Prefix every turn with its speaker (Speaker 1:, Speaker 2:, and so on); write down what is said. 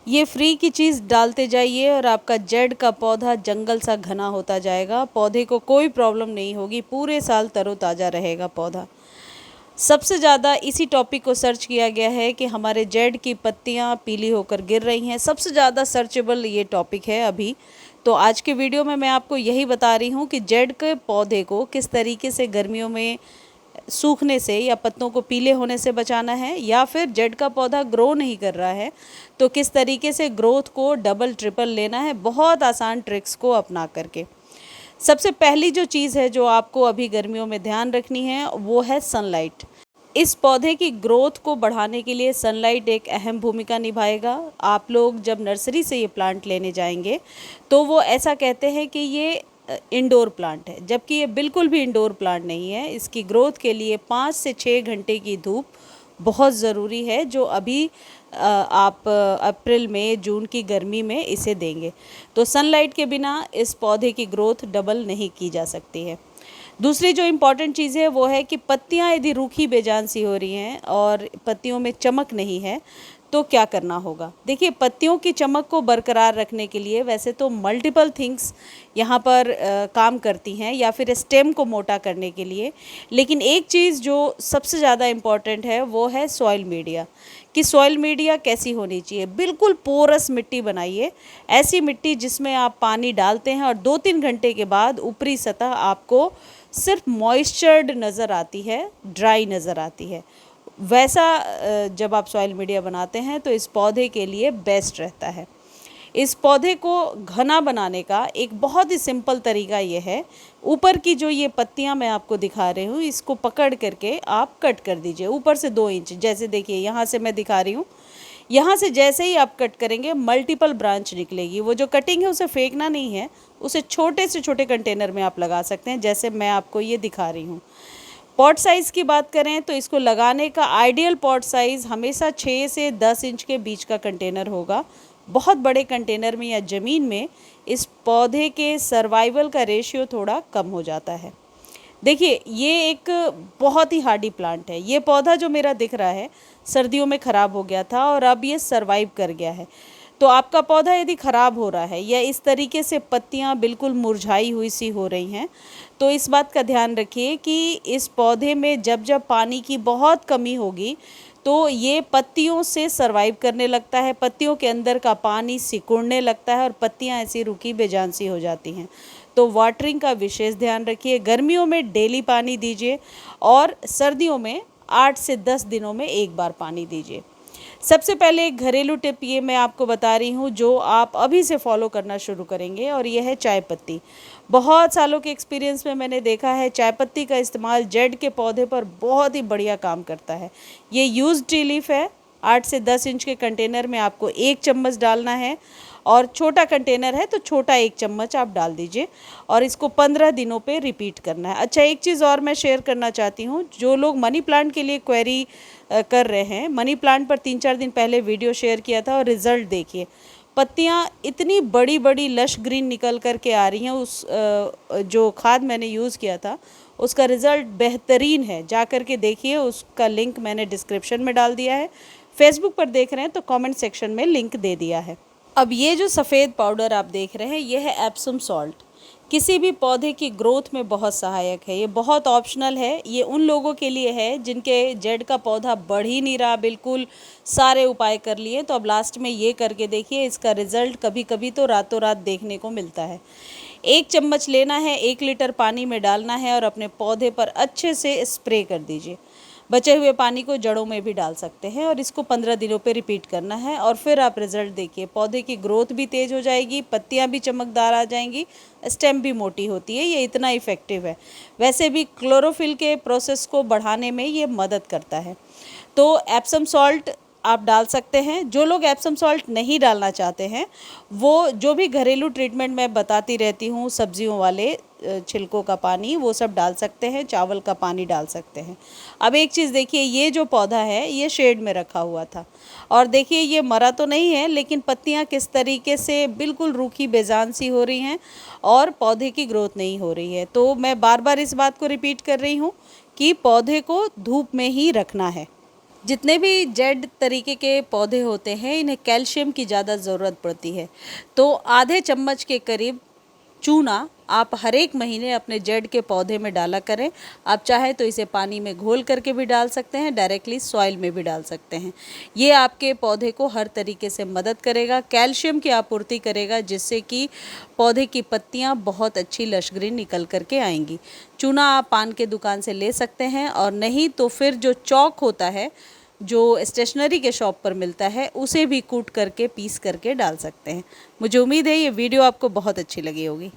Speaker 1: ये फ्री की चीज़ डालते जाइए और आपका जेड का पौधा जंगल सा घना होता जाएगा। पौधे को कोई प्रॉब्लम नहीं होगी, पूरे साल तरोताज़ा रहेगा पौधा। सबसे ज़्यादा इसी टॉपिक को सर्च किया गया है कि हमारे जेड की पत्तियां पीली होकर गिर रही हैं। सबसे ज़्यादा सर्चेबल ये टॉपिक है अभी। तो आज के वीडियो में मैं आपको यही बता रही हूँ कि जेड के पौधे को किस तरीके से गर्मियों में सूखने से या पत्तों को पीले होने से बचाना है, या फिर जेड का पौधा ग्रो नहीं कर रहा है तो किस तरीके से ग्रोथ को डबल ट्रिपल लेना है, बहुत आसान ट्रिक्स को अपना करके। सबसे पहली जो चीज़ है जो आपको अभी गर्मियों में ध्यान रखनी है वो है सनलाइट। इस पौधे की ग्रोथ को बढ़ाने के लिए सनलाइट एक अहम भूमिका निभाएगा। आप लोग जब नर्सरी से ये प्लांट लेने जाएंगे तो वो ऐसा कहते हैं कि ये इंडोर प्लांट है, जबकि ये बिल्कुल भी इंडोर प्लांट नहीं है। इसकी ग्रोथ के लिए 5 से 6 घंटे की धूप बहुत ज़रूरी है, जो अभी आप अप्रैल मई जून की गर्मी में इसे देंगे। तो सनलाइट के बिना इस पौधे की ग्रोथ डबल नहीं की जा सकती है। दूसरी जो इम्पॉर्टेंट चीज़ है वो है कि पत्तियां यदि रूखी बेजान सी हो रही हैं और पत्तियों में चमक नहीं है तो क्या करना होगा। देखिए, पत्तियों की चमक को बरकरार रखने के लिए वैसे तो मल्टीपल थिंग्स यहाँ पर काम करती हैं, या फिर स्टेम को मोटा करने के लिए, लेकिन एक चीज़ जो सबसे ज़्यादा इम्पॉर्टेंट है वो है सॉइल मीडिया। कि सॉइल मीडिया कैसी होनी चाहिए। बिल्कुल पोरस मिट्टी बनाइए, ऐसी मिट्टी जिसमें आप पानी डालते हैं और 2-3 घंटे के बाद ऊपरी सतह आपको सिर्फ मॉइस्चर्ड नज़र आती है, ड्राई नज़र आती है। वैसा जब आप सॉइल मीडिया बनाते हैं तो इस पौधे के लिए बेस्ट रहता है। इस पौधे को घना बनाने का एक बहुत ही सिंपल तरीका ये है, ऊपर की जो ये पत्तियां मैं आपको दिखा रही हूँ इसको पकड़ करके आप कट कर दीजिए ऊपर से 2 इंच। जैसे देखिए यहाँ से मैं दिखा रही हूँ, यहाँ से जैसे ही आप कट करेंगे मल्टीपल ब्रांच निकलेगी। वो जो कटिंग है उसे फेंकना नहीं है, उसे छोटे से छोटे कंटेनर में आप लगा सकते हैं, जैसे मैं आपको ये दिखा रही हूँ। पॉट साइज़ की बात करें तो इसको लगाने का आइडियल पॉट साइज़ हमेशा 6 से 10 इंच के बीच का कंटेनर होगा। बहुत बड़े कंटेनर में या ज़मीन में इस पौधे के सर्वाइवल का रेशियो थोड़ा कम हो जाता है। देखिए, ये एक बहुत ही हार्डी प्लांट है। ये पौधा जो मेरा दिख रहा है सर्दियों में ख़राब हो गया था और अब ये सर्वाइव कर गया है। तो आपका पौधा यदि ख़राब हो रहा है या इस तरीके से पत्तियां बिल्कुल मुरझाई हुई सी हो रही हैं, तो इस बात का ध्यान रखिए कि इस पौधे में जब जब पानी की बहुत कमी होगी तो ये पत्तियों से सरवाइव करने लगता है, पत्तियों के अंदर का पानी सिकुड़ने लगता है और पत्तियां ऐसी रुकी बेजान सी हो जाती हैं। तो वाटरिंग का विशेष ध्यान रखिए। गर्मियों में डेली पानी दीजिए और सर्दियों में 8 से 10 दिनों में एक बार पानी दीजिए। सबसे पहले एक घरेलू टिप ये मैं आपको बता रही हूँ जो आप अभी से फॉलो करना शुरू करेंगे, और यह है चाय पत्ती। बहुत सालों के एक्सपीरियंस में मैंने देखा है चाय पत्ती का इस्तेमाल जेड के पौधे पर बहुत ही बढ़िया काम करता है। ये यूज्ड टी लीफ है। 8 से 10 इंच के कंटेनर में आपको 1 चम्मच डालना है, और छोटा कंटेनर है तो छोटा 1 चम्मच आप डाल दीजिए, और इसको 15 दिनों पे रिपीट करना है। अच्छा, एक चीज़ और मैं शेयर करना चाहती हूँ। जो लोग मनी प्लांट के लिए क्वेरी कर रहे हैं, मनी प्लांट पर 3-4 दिन पहले वीडियो शेयर किया था और रिज़ल्ट देखिए। पत्तियाँ इतनी बड़ी बड़ी लश ग्रीन निकल कर के आ रही हैं। उस जो खाद मैंने यूज़ किया था उसका रिज़ल्ट बेहतरीन है, जा कर के देखिए। उसका लिंक मैंने डिस्क्रिप्शन में डाल दिया है। फेसबुक पर देख रहे हैं तो कमेंट सेक्शन में लिंक दे दिया है। अब ये जो सफ़ेद पाउडर आप देख रहे हैं ये है एप्सम सॉल्ट। किसी भी पौधे की ग्रोथ में बहुत सहायक है। ये बहुत ऑप्शनल है। ये उन लोगों के लिए है जिनके जेड का पौधा बढ़ ही नहीं रहा, बिल्कुल सारे उपाय कर लिए, तो अब लास्ट में ये करके देखिए। इसका रिज़ल्ट कभी कभी तो रातों रात देखने को मिलता है। 1 चम्मच लेना है, 1 लीटर पानी में डालना है और अपने पौधे पर अच्छे से स्प्रे कर दीजिए। बचे हुए पानी को जड़ों में भी डाल सकते हैं, और इसको 15 दिनों पे रिपीट करना है। और फिर आप रिज़ल्ट देखिए, पौधे की ग्रोथ भी तेज़ हो जाएगी, पत्तियां भी चमकदार आ जाएंगी, स्टेम भी मोटी होती है। ये इतना इफ़ेक्टिव है। वैसे भी क्लोरोफिल के प्रोसेस को बढ़ाने में ये मदद करता है। तो एप्सम सॉल्ट आप डाल सकते हैं। जो लोग एप्सम सॉल्ट नहीं डालना चाहते हैं वो जो भी घरेलू ट्रीटमेंट मैं बताती रहती हूँ, सब्जियों वाले छिलकों का पानी वो सब डाल सकते हैं, चावल का पानी डाल सकते हैं। अब एक चीज़ देखिए, ये जो पौधा है ये शेड में रखा हुआ था, और देखिए ये मरा तो नहीं है, लेकिन पत्तियाँ किस तरीके से बिल्कुल रूखी बेजान सी हो रही हैं और पौधे की ग्रोथ नहीं हो रही है। तो मैं बार बार इस बात को रिपीट कर रही हूँ कि पौधे को धूप में ही रखना है। जितने भी जेड तरीके के पौधे होते हैं इन्हें कैल्शियम की ज़्यादा ज़रूरत पड़ती है। तो आधे चम्मच के करीब चूना आप हर एक महीने अपने जेड के पौधे में डाला करें। आप चाहे तो इसे पानी में घोल करके भी डाल सकते हैं, डायरेक्टली सॉइल में भी डाल सकते हैं। ये आपके पौधे को हर तरीके से मदद करेगा, कैल्शियम की आपूर्ति करेगा, जिससे कि पौधे की पत्तियां बहुत अच्छी लश ग्रीन निकल करके आएंगी। चूना आप पान के दुकान से ले सकते हैं, और नहीं तो फिर जो चौक होता है जो स्टेशनरी के शॉप पर मिलता है उसे भी कूट करके पीस करके डाल सकते हैं। मुझे उम्मीद है ये वीडियो आपको बहुत अच्छी लगी होगी।